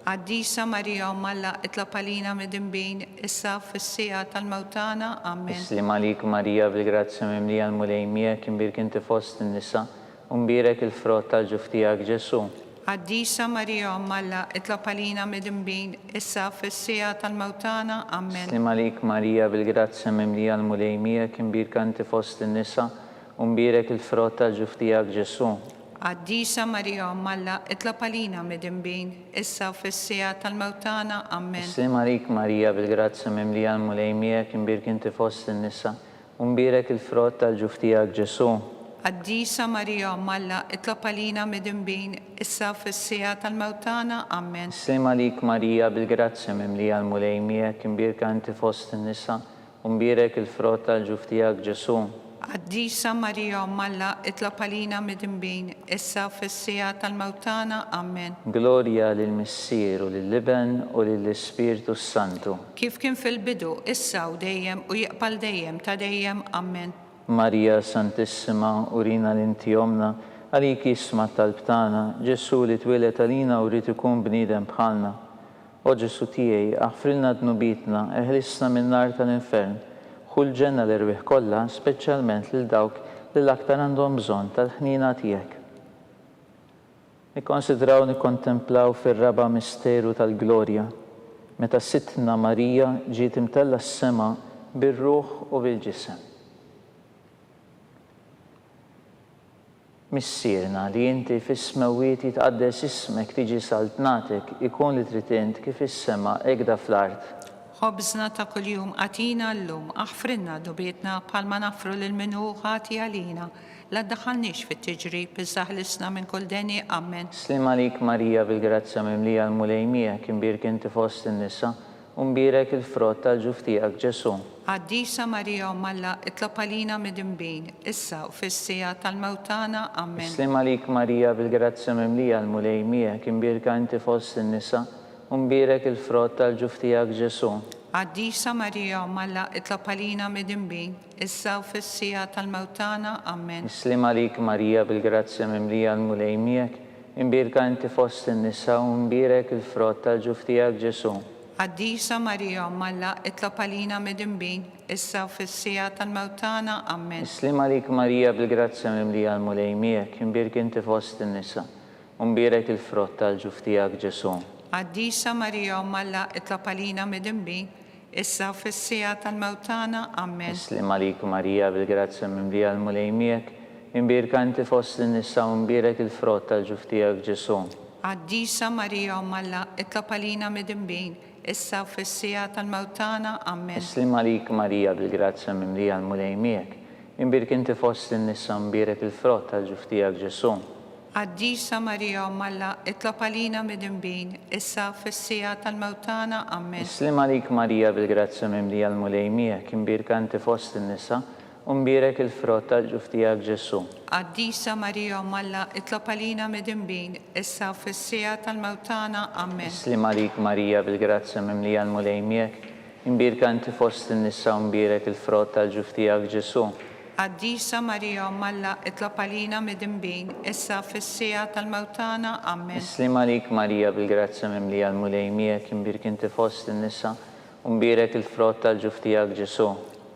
Għaddisa Marija Alla, itlab għalina mid-imbin, issa fis-sija tal-mewtana. Amen. Slim għalik Marija bil-grazzja mimlija l-mulejmijek, imbirk inti fost in-nisa, umbirek il-frott tal-ġuf tiegħek Ġesu. Għaddisa Marija Alla, itlab għalina mid-imbin, issa fis-sija tal-mewtana. Amen. Slim għalik Marija bil-grazzja mimlija l-mulejmijek, imbirk inti fost in-nisa, umbirek il-frott tal-ġuf tiegħek Ġesu. Għaddisa Marija Alla, itlab għalina mid-imbin, issa fis-sija tal-mewtana. Amen. Slim għalik Marija bil-grazzja mimlija l-mulejmijek, imbirk inti fost in-nisa, umbirek il-frott tal-ġuf tiegħek Ġesu. Għaddisa Marija Alla, itlab għalina mid-imbin, issa fis-sija tal-mewtana. Amen. Slim għalik Marija bil-grazzja mimlija l-mulejmijek, imbirk inti fost in-nisa, umbirek il-frott tal-ġuf tiegħek Ġesu. Għaddisa Marija Alla, itlab għalina mid-imbin, issa fis-sija tal-mewtana. Amen. Gloria lill-Missir u lill-Liben u lill-Ispiritu Santu. Kif kien fil-bidu, issa u dejjem u jiqbal dejjem ta' dejjem. Amen. Marija Santissima, urina l-inti omna, għalik jisma tal-btana, Ġesu li twilet għalina u rrit ikun bnidem bħalna. O Ġesu tiegħi, aħfrilna dnubitna, eħlisna minn nar tal-infern, kull ġenna l-irwieħ kollha, speċjalment lil dawk li l-aktar għandhom bżonn tal-ħnina tiegħek. Nikkonsidraw nikkontemplaw fir-raba misteru tal-glorja, meta Sittna Marija ġiet imtella s-sema bir-ruħ u bil-ġisem. Missierna li inti fis-smawiet jitqaddes ismek tiġi saltnatek ikun li trid int kif is-sema hekk fl-art. Ħobżna ta' kuljum għatina llum, aħfrinna dubietna bħalma nafru lil minnu ħati għalina, la ddaħħalniex fit-tiġrib iżda ħlisna minn kull deni. Amen. Slim għalik Marija bil-grazzja mimlija l-mulejmijek, imbirk inti fost in-nisa, umbirek il-frott tal-ġuf tiegħek Ġesu. Għaddisa Marija Alla, itlab għalina mid-imbin, issa u fis-sija tal-mewtana. Amen. Slim għalik Marija bil-grazzja mimlija l-mulejmijek, imbirk inti fost in-nisa, umbirek il-frott tal-ġuf tiegħek Ġesu. Għaddisa Marija Alla, itlab għalina mid-imbin, issa u fis-sija tal-mewtana. Amen. Slim għalik Marija bil-grazzja mimlija l-mulejmijek, imbirk inti fost in-nisa, umbirek il-frott tal-ġuf tiegħek Ġesu. Għaddisa Marija Alla, itlab għalina mid-imbin, issa u fis-sija tal-mewtana. Amen. Slim għalik Marija bil-grazzja mimlija l-mulejmijek, imbirk inti fost in-nisa, umbirek il-frott tal-ġuf tiegħek Ġesu. Għaddisa Marija Alla, itlab għalina mid-imbin, issa u fis-sija tal-mewtana. Amen. Slim għalik Marija bil-grazzja mimlija l-mulejmijek, imbirk inti fost in-nisa, umbirek il-frott tal-ġuf tiegħek Ġesu. Għaddisa Marija Alla, itlab għalina mid-imbin, issa u fis-sija tal-mewtana. Amen. Slim għalik Marija bil-grazzja mimlija l-mulejmijek, imbirk inti fost in-nisa, umbirek il-frott tal-ġuf tiegħek Ġesu. Għaddisa Marija Alla, itlab għalina mid-imbin, issa u fis-sija tal-mewtana. Amen. Slim għalik Marija bil-grazzja mimlija l-mulejmijek, imbirk inti fost in-nisa, umbirek il-frott tal-ġuf tiegħek Ġesu. Għaddisa Marija Alla, itlab għalina mid-imbin, issa u fis-sija tal-mewtana. Amen. Slim għalik Marija bil-grazzja mimlija l-mulejmijek, imbirk inti fost in-nisa, umbirek il-frott tal-ġuf tiegħek Ġesu. Għaddisa Marija Alla, itlab għalina mid-imbin, issa u fis-sija tal-mewtana. Amen. Slim għalik Marija bil-grazzja mimlija l-mulejmijek, imbirk inti fost in-nisa, umbirek il-frott tal-ġuf tiegħek Ġesu.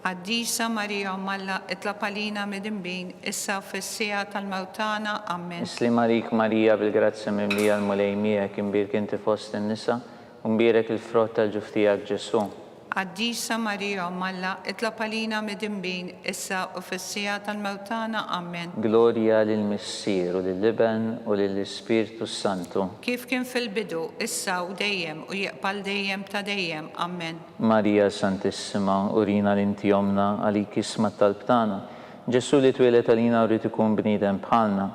Għaddisa Marija Alla, itlab għalina mid-imbin, issa u fis-sija tal-mewtana. Amen. Slim għalik Marija bil-grazzja mimlija l-mulejmijek, imbirk inti fost in-nisa, umbirek il-frott tal-ġuf tiegħek Ġesu. Għaddisa Marija Alla, itlab għalina mid-imbin, issa u fis-sija tal-mewtana. Amen. Gloria lill-Missir u lill-Liben u lill-Ispiritu Santu. Kif kien fil-bidu, issa u dejjem u jiqbal dejjem ta' dejjem. Amen. Marija Santissima, urina l-inti omna, għalik jisma tal-btana, Ġesu li twilet għalina u rrit ikun bnidem bħalna.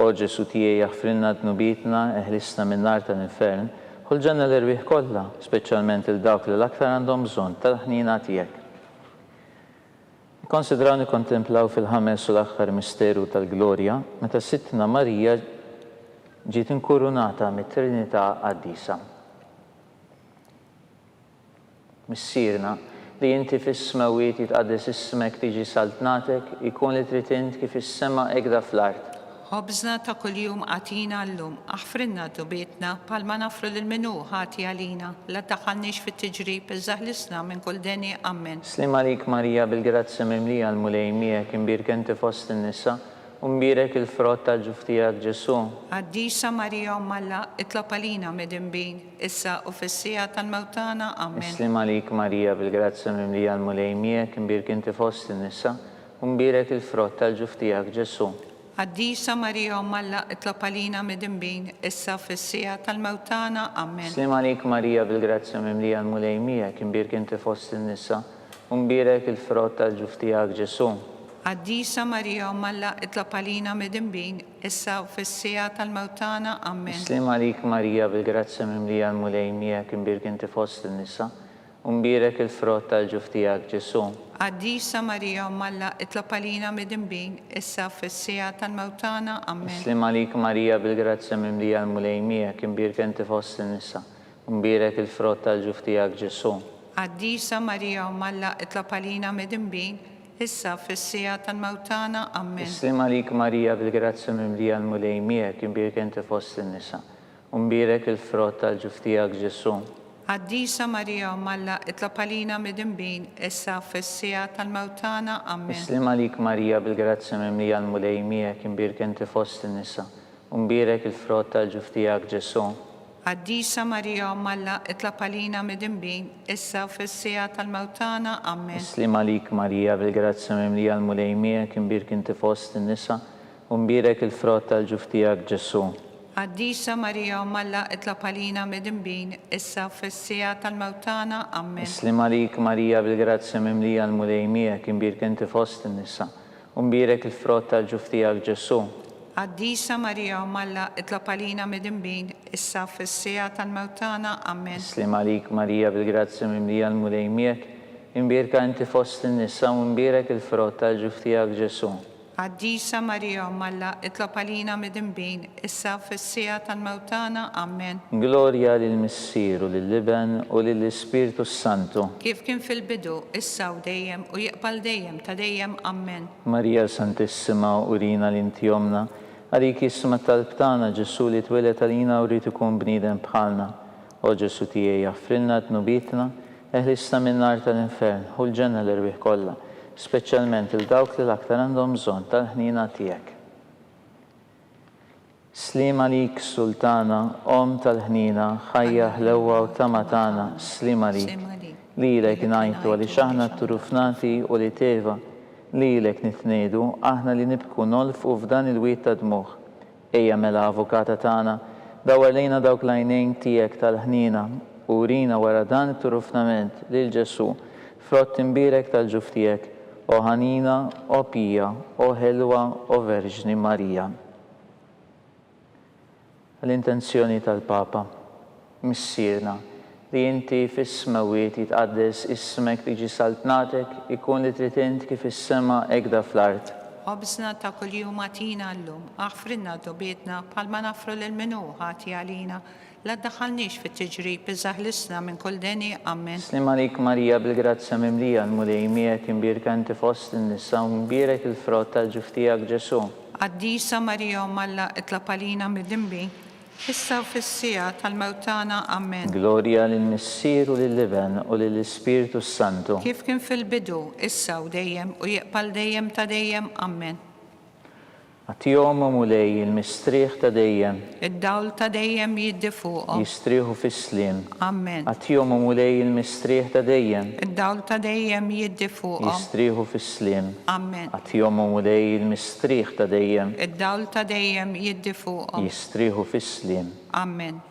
O Ġesu tiegħi aħfrilna dnubitna, eħlisna minn nar tal-infern, kull ġenna l-irwieħ kollha, speċjalment il-dawk li l-aktar għandhom bżonn tal-ħnina tiegħek. Nikkonsidraw nikkontemplaw fil-ħames u l-aħħar misteru tal-Glorja meta Sittna Marija ġiet inkurunata mit-Trinità Qaddisa. Missierna li inti fis-smawiet jitqaddes ismek tiġi saltnatek, ikun li trid int kif is-sema hekk fl-art. Ħobżna ta' kuljum għatina llum, aħfrinna dubietna palma nafru l-minu ħati għalina, la taħannix fit-tiġrib iżaħlisna minn kull deni ammen. Slim għalik Marija bil-grazzja mimlija l-mulej miegħek imbirek inti fost in-nisa u mbirek il-frott tal-ġuftijak Ġesu. Għaddisa Marija Malla itlob għalina midinbin, issa u fissija tal-mewtana ammen. Slim għalik Marija bil-grazzja mimlija l-mulej miegħek imbirek inti fost in-nisa u mbirek il-frott tal-ġuftijak Ġesu. Għaddisa Marija Malla itlob għalina midinbin, issa fissija tal-mewtana ammen. Slim għalik Marija bil-grazzja mimlija l-mulej miegħek imbirek inti fost in-nisa u mbirek il-frott tal-ġuftijak Ġesu. Għaddisa Marija Malla itlob għalina midinbin, issa u fissija tal-mewtana ammen. Slim għalik Marija bil-grazzja mimlija l-mulej miegħek imbirek inti fost in-nisa u mbirek il-frott tal-ġuftijak Ġesu. Għaddisa Marija Malla itlob għalina midinbin, issa fissija tal-mewtana ammen. Slim għalik Marija bil-grazzja mimlija l-mulej miegħek imbirek inti fost in-nisa u mbirek il-frott tal-ġuftijak Ġesu. Għaddisa Marija Malla itlob għalina midinbin, issa fissija tal-mewtana ammen. Slim għalik Marija bil-grazzja mimlija l-mulej miegħek imbirek inti fost in-nisa u mbirek il-frott tal-ġuftijak Ġesu. Għaddisa Marija Malla itlob għalina midinbin, issa fissija tal-mewtana ammen. Slim għalik Marija bil-grazzja mimlija l-mulej miegħek imbirek inti fost in-nisa u mbirek il-frott tal-ġuftijak Ġesu. Għaddisa Marija Malla itlob għalina midinbin, issa fissija tal-mewtana ammen. Slim għalik Marija bil-grazzja mimlija l-mulej miegħek imbirek inti fost in-nisa u mbirek il-frott tal-ġuftijak Ġesu. Għaddisa Marija Malla itlob għalina midinbin, issa fissija tal-mewtana ammen. Slim għalik Marija bil-grazzja mimlija l-mulej miegħek imbirek inti fost in-nisa u mbirek il-frott tal-ġuftijak Ġesu. Għaddisa Marija Malla itlob għalina midinbin, issa fissija tal-mewtana ammen. Slim għalik Marija bil-grazzja mimlija l-mulej miegħek imbirek inti fost in-nisa u mbirek il-frott tal-ġuftijak Ġesu. Għaddisa Marija Malla itlob għalina midinbin, issa fissija tal-mewtana ammen. Glorja lill-Missieru, lill-Liben u lill-Ispiritu Santu. Kif kien fil-bidu, issa u dejjem u jiqbal dejjem ta' dejjem ammen. Marija Santissima urina l-inti jomna, għalik jisma tal-btana Ġesu li twilet għalina u rrid ikun bniedem bħalna. O Ġesu tiegħi jaffrilna tnubitna, eħlisna minn-nar tal-infern u l-ġenna l-irwieħ kollha, speċjalment il-dawk li l-aktar għandhom bżonn tal-ħnina tiegħek. Slim għalik Sultana, Om tal-ħnina, ħajja ħlewwa u tamatana, slim għalik. Lilek ngħidu għaliex aħna t-turufnati u li teva, lilek nitngħidu aħna li nibku nolfqu f'dan il-wiet ta' dmuħ. Ejja mela avukata tagħna, dawar lejna dawk l-għajnejn tiegħek tal-ħnina u rina wara dan it-turufnament lil Ġesu, frott imbirek tal-ġuftijek, o ħanina, o pija, o ħelwa, o Verġni Marija. L-intenzjoni tal-Papa, missierna, li inti fis-smawiet jitqaddes ismek tiġi saltnatek, ikun li trid int kif is-sema hekk fl-art. Ħobżna ta' kuljum għatina llum, aħfrinna dubietna palma nafru l-minu ħati għalina, la ddaħħalniex fit-tiġrib iżaħlisna minn kull deni ammen. Slim għalik Marija bil-grazzja mimlija l-mulej miegħek imbirek inti fost in-nisa u mbirek il-frott tal-ġuftijak Ġesu. Għaddisa Marija Malla itlob għalina midinbin, issa fissija tal-mewtana ammen. Glorja lill-Missieru lill-Liben u lill-Ispiritu Santu. Kif kien fil-bidu, issa u dejjem u jiqbal dejjem ta' dejjem ammen. Għatijom u mulej il-mistriħ ta' dejjem. Id-dawl ta' dejjem jiddi fuqhom. Jistriħu fis-slim. Amen. Għatijom u mulej il-mistriħ ta' dejjem. Id-dawl ta' dejjem jiddi fuqhom. Jistriħu fis-slim. Amen. Għatijom u mulej il-mistriħ ta' dejjem. Id-dawl ta' dejjem jiddi fuqhom. Jistriħu fis-slim. Amen.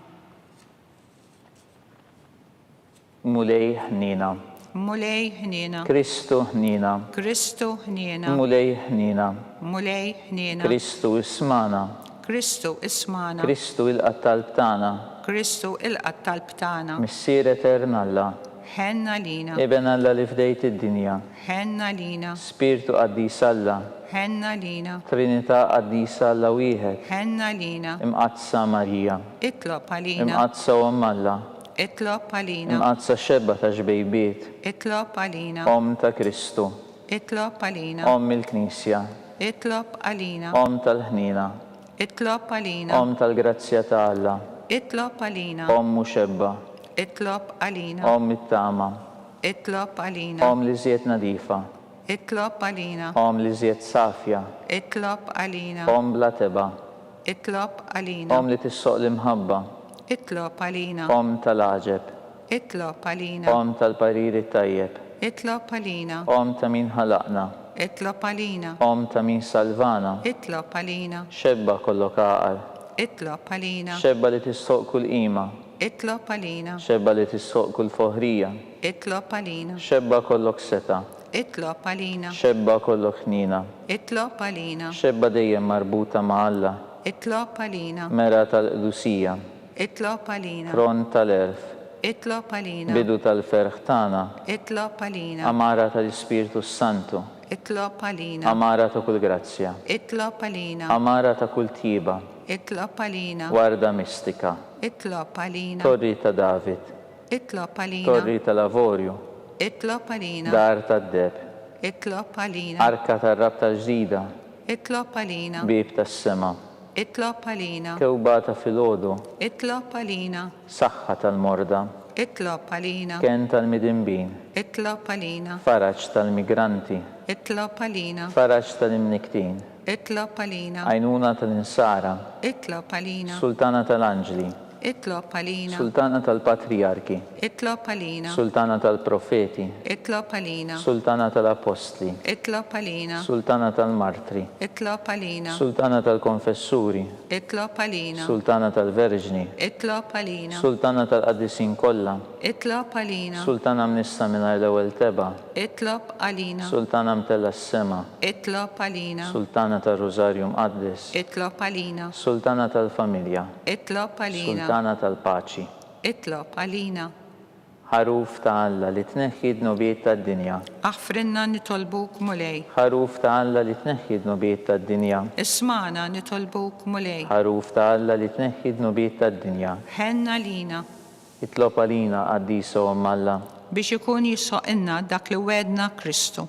Mulej ħnina. Mulej ħnina. Kristu ħnina. Kristu ħnina. Mulej ħnina. Mulej ħnina. Kristu ismana. Kristu ismana. Kristu il-qattal btana. Kristu il-qattal btana. Missier eternalla. ħenna lina, Iben Alla li fdejt id-dinja, ħenna lina, Spiritu qaddis Alla, ħenna lina, Trinità qaddisa Alla wieħed, ħenna lina, imqazza Marija, itlob għalina, imqazza Om Alla, itlob għalina, imqazza xebba ta' ġbejbiet, itlob għalina, Om ta' Kristu, itlob għalina, Om il-Knisja, itlob għalina, Om tal-ħnina, itlob għalina, Om tal-grazzja ta' Alla, itlob għalina, Om muxebba, itlob għalina, Om it-tama, itlob għalina, Om li żiet nadifa, itlob għalina, Om li żiet safja, itlob għalina, Om bla teba, itlob għalina, Om li tissoq l-imħabba, itlob għalina, Om tal-aġeb, itlob għalina, Om tal-pariri tajjeb, itlob għalina, Om ta' min ħalaqna, itlob għalina, Om ta' min salvana, itlob għalina, xebba kollok aqal, itlob għalina, xebba li tissoq kull qima, itlob għalina, xebba li tissoq kull foħrija, itlob għalina, xebba kollok seta, itlob għalina, xebba kollok ħnina, itlob għalina, xebba dejjem marbuta ma' Alla, itlob għalina, mera tal-qdusija, itlob għalina, front tal-erf, itlob għalina, bidu tal-ferħ tagħna, itlob għalina, amara tal-Ispiritu Santu, itlob għalina, amara ta' kull grazzja, itlob għalina, amara ta' kull tiba, itlob għalina, warda mistika, itlob għalina, torri ta' David, itlob għalina, torri ta' lavorju, itlob għalina, dar ta' deb, itlob għalina, arka ta' rab ta' ġdida, itlob għalina, bib ta' sema, itlob għalina, kewba ta' filodu, itlob għalina, saħħa tal-morda, itlob għalina, ken tal-midimbin, itlob għalina, faraġ tal-migranti, itlob għalina, faraġ tal-imniktin, itlob għalina, għajnuna tal-insara, itlob għalina, sultana tal-anġli, itlob għalina, sultana tal-patriarki, itlob għalina, sultana tal-profeti, itlob għalina, sultana tal-apostli, itlob għalina, sultana tal-martri, itlob għalina, sultana tal-konfessuri, itlob għalina, sultana tal-verġni, itlob għalina, sultana tal-qaddisin kollha, itlob għalina, sultana mnissa mingħajr l-ewwel teba, itlob għalina, sultana mtella s-sema, itlob għalina, sultana tal-Rożarju Mqaddes, itlob għalina, sultana tal-familja, itlob għalina, sultana tal-paċi, itlob għalina, ħaruf ta' Alla li tneħħi d-nobiet tad-dinja, aħfrinna nitolbuk mulej, ħaruf ta' Alla li tneħħi d-nobiet tad-dinja, ismana nitolbuk mulej, ħaruf ta' Alla li tneħħi d-nobiet tad-dinja, ħenna lina, itlob għalina qaddisa Omm Alla, biex ikun jisoqinna dak li wedna Kristu.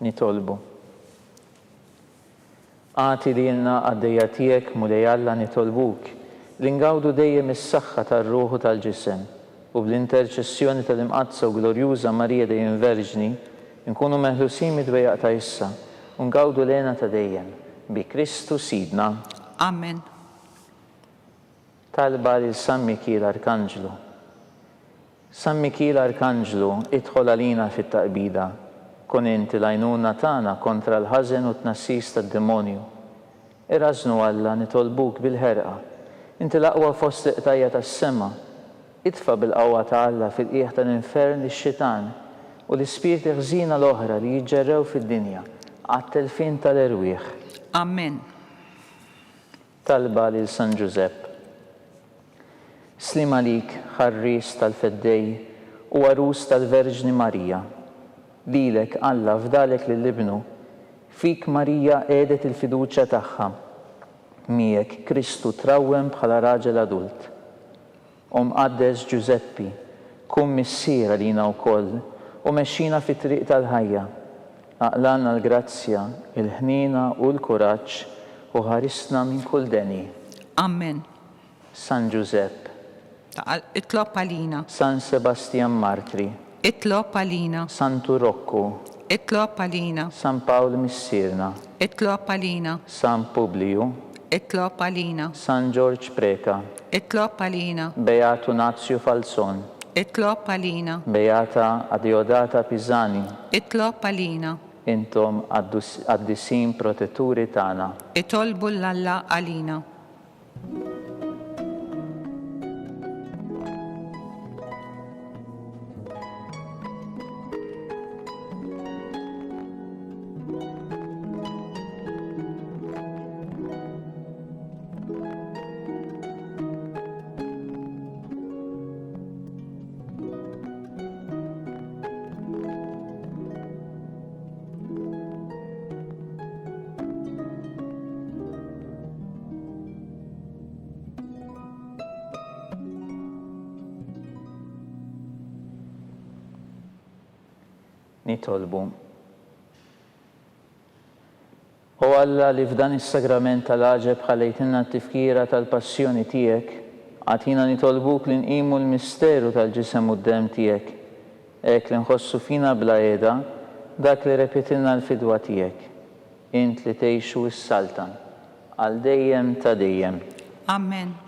nitolbu. Għati li jenna għaddejja tiegħek mulej Alla nitolbuk, li ngawdu dejjem is-saħħa tar-ruħu tal-ġisem u bl-interċessjoni tal-imqazza u glorjuża Marija dejjem Verġni nkunu meħlusin mid-dwejjaq ta' issa u ngawdu lena ta' dejjem bi Kristu Sidna. Amen. Talba lil San Mikil Arkanġlu. San Mikil Arkanġlu, idħol għalina fit-taqbida, kun inti l-għajnuna tagħna kontra l-ħażen u tnassis tad-demonju. Irrażnu Alla nitolbuk bil-ħerqa, inti l-aqwa fost iqtajja tas-sema, idfa bil-qawwa ta' Alla fil-qiegħ tal-infern lix-xitan u l-ispirti ħżina l-oħra li jiġġerrew fid-dinja għat-telfin tal-erwieħ. Amen. Talba lil San Giuseppe. Slim għalik ħarris tal-feddej u għarus tal-Verġni Marija. Lilek Alla fdalek lill-ibnu, fik Marija għedet il-fiduċja tagħha. Miegħek Kristu trawwem bħala raġel adult. Mqaddes Giuseppi, kun missiera lina wkoll u mexxina fit-triq tal-ħajja. Aqlanna l-grazzja, il-ħnina u l-kuraġġ u ħarisna minn kull deni. Amen. San Giuseppe, Itlob għalina, San Sebastian Martri, itlob għalina, Santu Rocco, itlob għalina, San Paolo Missirna, itlob għalina, San Publiu, itlob għalina, San George Preka, itlob għalina, Beatu Nazio Falzon, itlob għalina, Beata Adiodata Pisani, itlob għalina, intom għaddisin protetturi tana. itolbu l-Alla għalina. Nitolbu. O Alla li f'dan is-sagrament tal-għaġeb ħallejtilna t-tifkira tal-passjoni tiegħek, għatina nitolbuk li nqimu l-misteru tal-ġisem u d-dem tiegħek, hekk li nħossu fina bla qiegħda dak li repetilna l-fidwa tiegħek, int li tgħixu s-saltan għal dejjem ta' dejjem. Amen.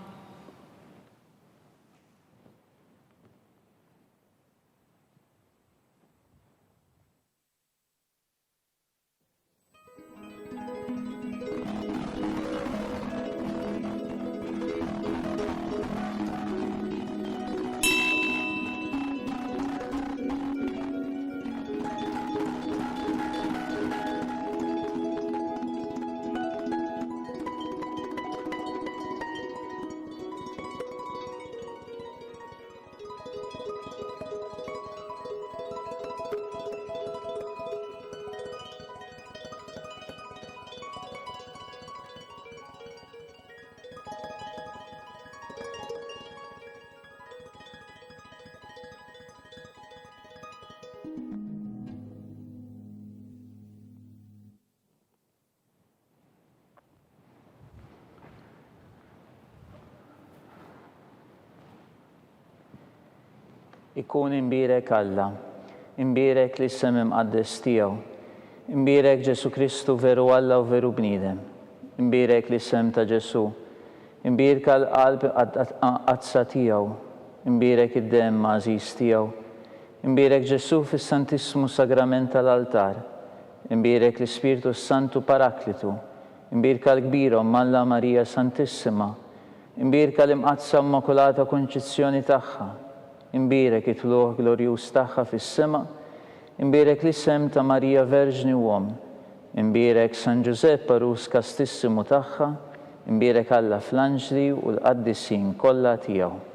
Ikun imbirek Alla, imbirek li s-sem imqaddes tiegħu, imbirek Ġesu Kristu veru Alla u veru bniedem, imbirek li s-sem ta' Ġesu, imbirka l-qalb qazza tiegħu, imbirek id-dem mażis tiegħu, imbirek Ġesu fis-Santissimu Sagrament tal-altar, imbirek l-Ispiritu Santu Paraklitu, imbirka l-kbirhom Malla Marija Santissima, imbirka l-imqazza Immakulata Konċizzjoni tagħha, imbirek it-tluħ glorjuż tagħha fis-sema, imbirek l-isem ta' Marija Verġni Uom, imbirek San Giuseppe Parus Kastissimu tagħha, imbirek Alla fl-anġli u l-qaddisin kollha tiegħu.